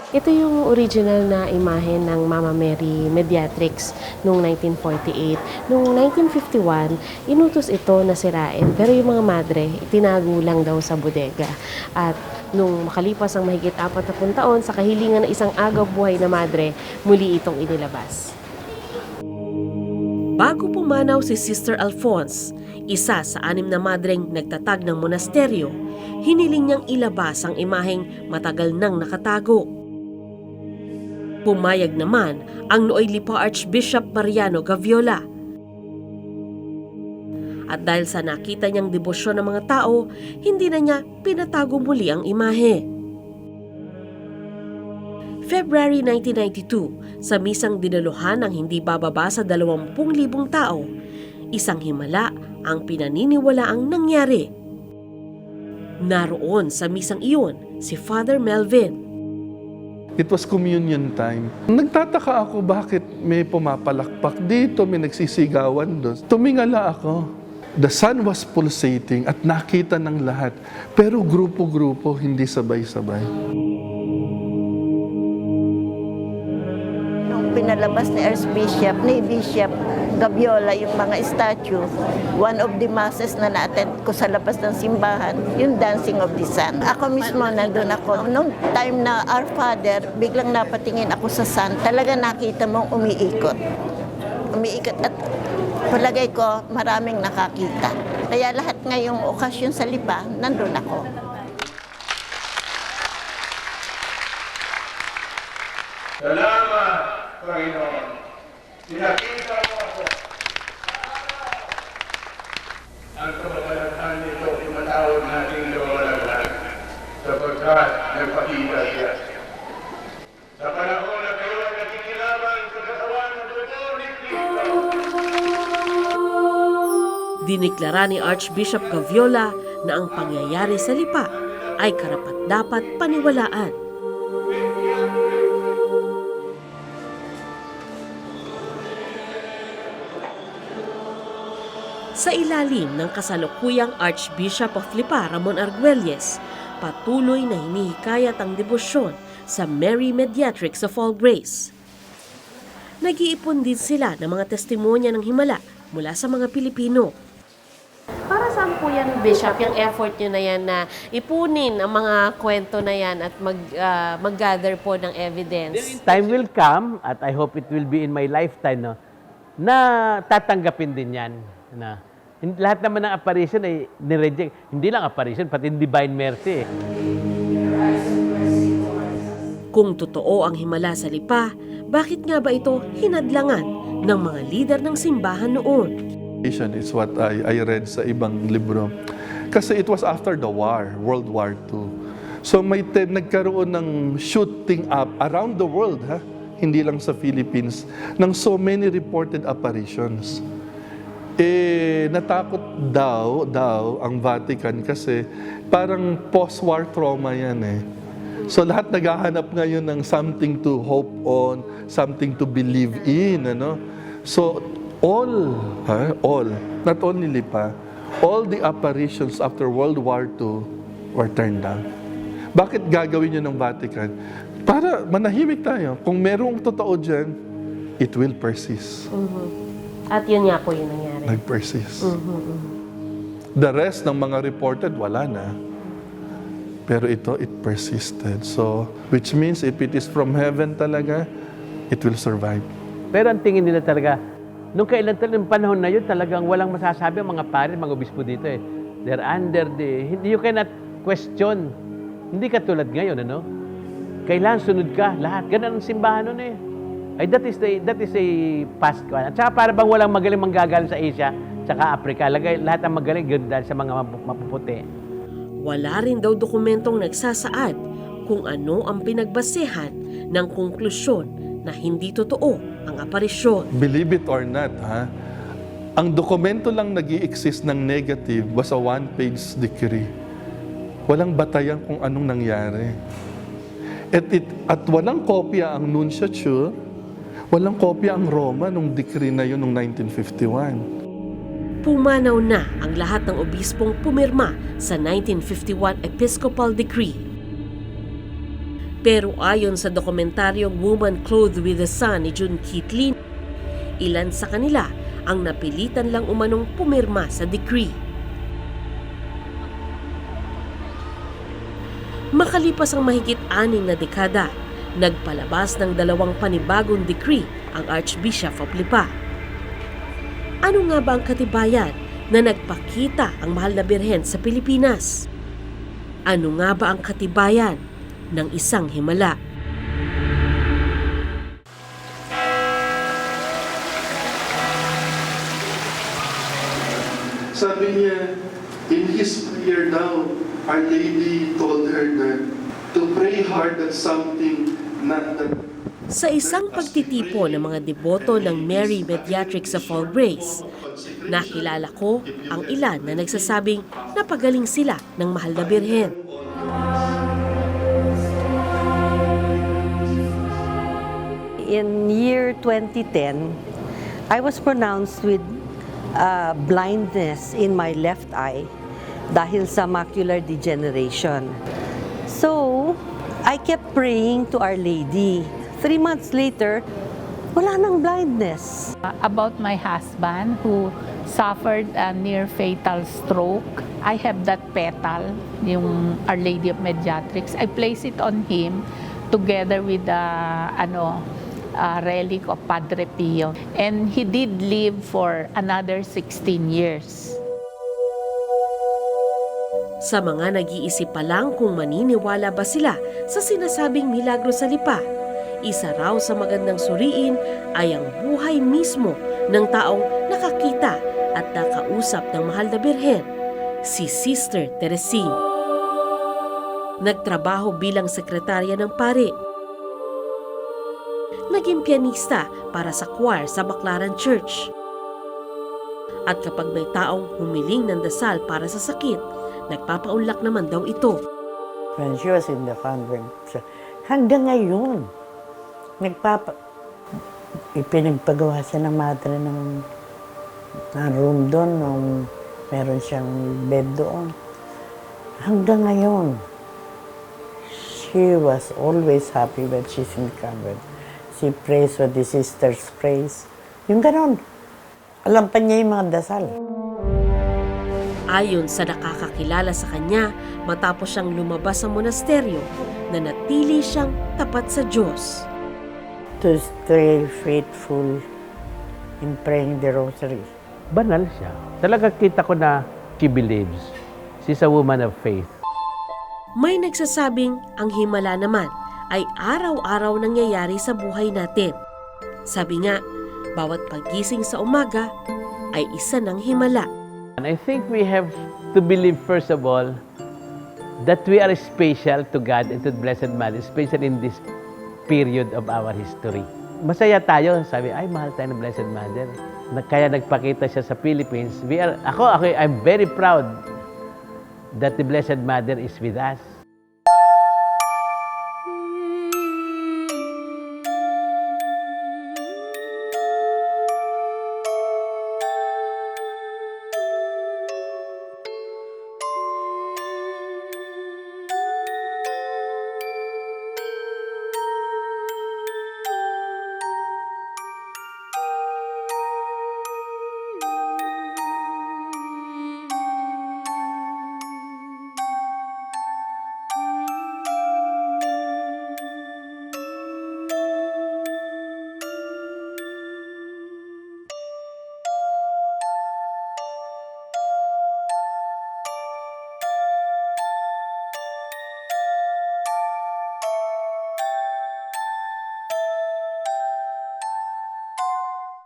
Ito yung original na imahe ng Mama Mary Mediatrix noong 1948. Noong 1951, inutos ito na sirain pero yung mga madre, itinago lang daw sa bodega. At nung makalipas ang mahigit 40 taon sa kahilingan ng isang agaw buhay na madre, muli itong inilabas. Bago pumanaw si Sister Alphonse, isa sa 6 na madreng nagtatag ng monasteryo, hiniling niyang ilabas ang imaheng matagal nang nakatago. Pumayag naman ang nooy Lipa Archbishop Mariano Gaviola. At dahil sa nakita niyang debosyon ng mga tao, hindi na niya pinatago muli ang imahe. February 1992, sa misang dinaluhan ng hindi bababa sa 20,000 tao, isang himala ang pinaniniwalaang nangyari. Naroon sa misang iyon si Father Melvin. It was communion time. Nagtataka ako bakit may pumapalakpak dito, may nagsisigawan doon. Tumingala ako. The sun was pulsating at nakita ng lahat. Pero grupo-grupo, hindi sabay-sabay. Nung pinalabas ni Bishop Gaviola yung mga statue, one of the masses na na-attend ko sa labas ng simbahan, yung Dancing of the Sun. Ako mismo nandun ako. Nung time na Our Father, biglang napatingin ako sa sun, talaga nakita mong umiikot. Umiikot at palagay ko maraming nakakita. Kaya lahat ngayong okasyon sa Lipa, nandun ako. Salamat, Panginoon. Pinakita mo ako. Ang kababalaghan nito, imatawag natin kababalaghan sapagkat nagpakita siya. Sa panahon na kayo ay nakikilaban sa katawan ng dugo ni Cristo. Diniklara ni Archbishop Gaviola na ang pangyayari sa Lipa ay karapat-dapat paniwalaan. Sa ilalim ng kasalukuyang Archbishop of Lipa, Ramon Arguelles, patuloy na hinihikayat ang debosyon sa Mary Mediatrix of All Grace. Nag-iipon din sila ng mga testimonya ng himala mula sa mga Pilipino. Para saan po yan, Bishop, yung effort nyo na yan na ipunin ang mga kwento na yan at mag-gather po ng evidence? Time will come, at I hope it will be in my lifetime, no, na tatanggapin din yan. Na, lahat naman ng apparition ay nireject. Hindi lang apparition, pati divine mercy. Kung totoo ang himala sa Lipa, bakit nga ba ito hinadlangan ng mga lider ng simbahan noon? Is what I read sa ibang libro. Kasi it was after the war, World War II. So may nagkaroon ng shooting up around the world, ha? Hindi lang sa Philippines, ng so many reported apparitions. Natakot daw ang Vatican kasi parang post-war trauma yan eh. So lahat naghahanap ngayon ng something to hope on, something to believe in, ano? So all, not only Lipa, all the apparitions after World War II were turned down. Bakit gagawin yun ng Vatican? Para manahimik tayo. Kung merong totoo dyan, it will persist. At yun nga po yung nangyari. Nag-persist. The rest ng mga reported, wala na. Pero ito, it persisted. So, which means if it is from heaven talaga, it will survive. Pero ang tingin nila talaga, nung kailan talagang panahon na yun, talagang walang masasabi ang mga pare, mga obispo dito eh. They're under the, you cannot question. Hindi katulad ngayon, ano? Kailangan sunod ka, lahat. Ganun ang simbahan nun eh. Ay, that is a past one. At saka para bang walang magaling manggagaling sa Asia, saka Africa. Lahat ang magaling dahil sa mga mapuputi. Wala rin daw dokumentong nagsasaad kung ano ang pinagbasehan ng konklusyon na hindi totoo ang aparisyon. Believe it or not, ha? Ang dokumento lang nag-i-exist ng negative was a one-page decree. Walang batayan kung anong nangyari. At walang kopya ang nunciature, walang kopya ang Roma nung decree na yun noong 1951. Pumanaw na ang lahat ng obispong pumirma sa 1951 Episcopal Decree. Pero ayon sa dokumentaryong Woman Clothed with the Sun ni June Kitlin, ilan sa kanila ang napilitan lang umanong pumirma sa decree. Makalipas ang mahigit 6 na dekada, nagpalabas ng 2 panibagong decree ang Archbishop of Lipa. Ano nga ba ang katibayan na nagpakita ang mahal na birhen sa Pilipinas? Ano nga ba ang katibayan ng isang himala? Sabi niya, in his prayer daw, Our Lady told her that to pray hard at something not that. Sa isang pagtitipo ng mga deboto ng Mary Mediatrix of All Grace, nakilala ko ang ilan na nagsasabing napagaling sila ng mahal na birhen. In year 2010, I was pronounced with blindness in my left eye dahil sa macular degeneration. So, I kept praying to Our Lady. 3 months later, wala nang blindness. About my husband who suffered a near fatal stroke, I have that petal, yung Our Lady of Mediatrix. I place it on him together with the relic of Padre Pio. And he did live for another 16 years. Sa mga nag-iisip pa lang kung maniniwala ba sila sa sinasabing milagro sa Lipa, isa raw sa magandang suriin ay ang buhay mismo ng taong nakakita at nakausap ng mahal na birhen, si Sister Teresine. Nagtrabaho bilang sekretarya ng pari. Naging pianista para sa choir sa Baclaran Church. At kapag may taong humiling ng dasal para sa sakit, nagpapaunlak naman daw ito. When she was in the convent, hanggang ngayon, ipinagpagawa siya ng madre ng room doon nung meron siyang bed doon. Hanggang ngayon, she was always happy when she's in the convent. She prays what the sisters prays. Yung ganon. Alam pa niya yung mga dasal. Ayon sa nakakakilala sa kanya, matapos siyang lumabas sa monasteryo, nanatili siyang tapat sa Diyos. To stay faithful in praying the rosary. Banal siya. Talaga kita ko na she believes. She's a woman of faith. May nagsasabing ang himala naman ay araw-araw nangyayari sa buhay natin. Sabi nga, bawat pagising sa umaga ay isa ng himala. And I think we have to believe, first of all, that we are special to God and to the Blessed Mother, especially in this period of our history. Masaya tayo, sabi, ay, mahal tayo ng Blessed Mother. Kaya nagpakita siya sa Philippines. I'm very proud that the Blessed Mother is with us.